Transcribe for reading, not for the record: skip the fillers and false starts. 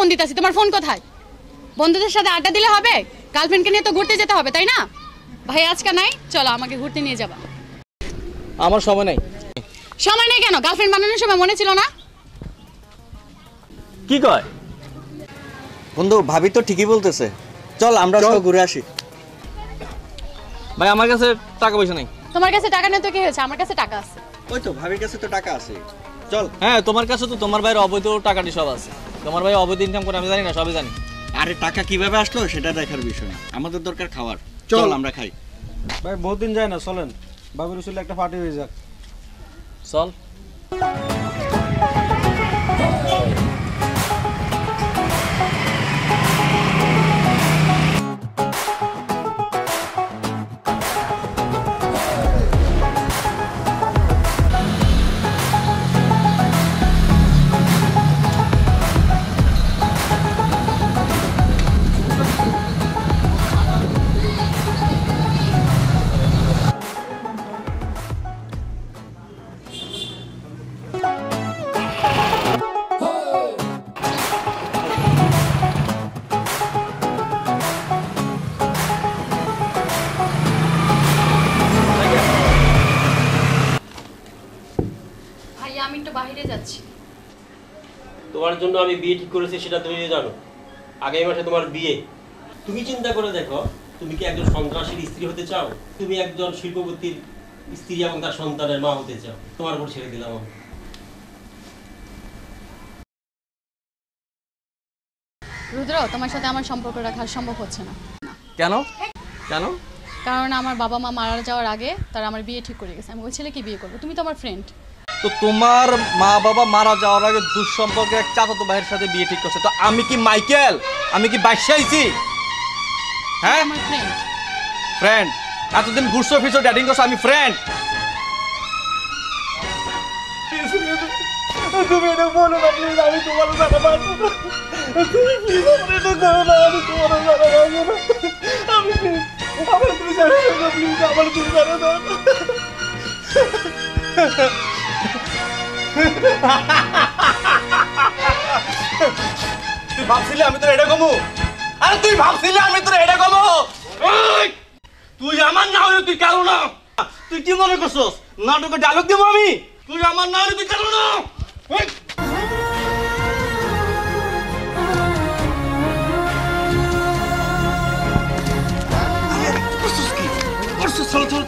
Phone দিতেছি, তোমার phone কোথায়? বন্ধুদের সাথে আড্ডা দিলে হবে? গার্লফ্রেন্ডকে নিয়ে তো ঘুরতে যেতে হবে, তাই না? ভাই আজকে নাই, চলো আমাকে ঘুরতে নিয়ে যাবা। আমার সময় নাই। সময় নেই কেন? গার্লফ্রেন্ড বানানোর সময় মনে ছিল না? কি কয় বন্ধু? ভাবি তো ঠিকই বলতেছে, চল আমরা সব ঘুরে আসি। ভাই আমার কাছে টাকা পয়সা নাই। তোমার কাছে টাকা নেই তো কি হয়েছে? আমার কাছে টাকা আছে। ওই তো ভাবির কাছে তো টাকা আছে, চল। হ্যাঁ তোমার কাছে তো তোমার ভাইয়ের অবৈধ টাকাটি সব আছে। তোমার ভাই অবৈধ ইনকাম করে আমি জানি না, সবই জানি। আরে টাকা কিভাবে আসলো সেটা দেখার বিষয় না, আমাদের দরকার খাওয়ার। চল আমরা খাই। ভাই বহুত দিন যায় না, চলেন বাবুর উসুলে একটা পার্টি হয়ে যাক। চল। ভাই আমি একটু বাইরে যাচ্ছি। তোমার জন্য আমি বিয়ে ঠিক করেছি সেটা তুমি জানো। আগামী মাসে তোমার বিয়ে। তুমি চিন্তা করে দেখো, তুমি কি একজন সন্ত্রাসীর স্ত্রী হতে চাও? তুমি একজন শিল্পপতির স্ত্রী এবং তার সন্তানের মা হতে চাও? তোমার উপর ছেড়ে দিলাম আমি। রুদ্র, তোমার সাথে আমার সম্পর্ক রাখা সম্ভব হচ্ছে না। কেন কেন? কারণ আমার বাবা মা মারা যাওয়ার আগে তারা আমার বিয়ে ঠিক করে গেছে। আমি ওই ছেলেকে বিয়ে করবো। তুমি তো আমার ফ্রেন্ড। তো তোমার মা বাবা মারা যাওয়ার আগে দুঃসম্পর্কে এক চাচাতো ভাইয়ের সাথে বিয়ে ঠিক করছে, তো আমি কি মাইকেল? আমি কি বাইশাইছি? হ্যাঁ আমার ফ্রেন্ড। ফ্রেন্ড? এতদিন ঘুরছো ফিরছো ডেটিং করছো, আমি ফ্রেন্ড? তুমি এটা বলো না প্লিজ, আমি তোমার জানা পারবো না। তুমি প্লিজ আমার এটা করো না, আমি তোমার জানা পারবো না। আমি প্লিজ আমার তুমি জানা দাও, প্লিজ আমার তুমি জানা দাও। তুই ভাবছিলি আমি তোর এটা কমু? আরে তুই ভাবছিলি আমি তোর এটা কমু? তুই আমার না হলে তুই কারো না। তুই কি মনে করছস নাটকে ডায়লগ দেবো আমি? তুই আমার না হলে তুই কারো না। চল চল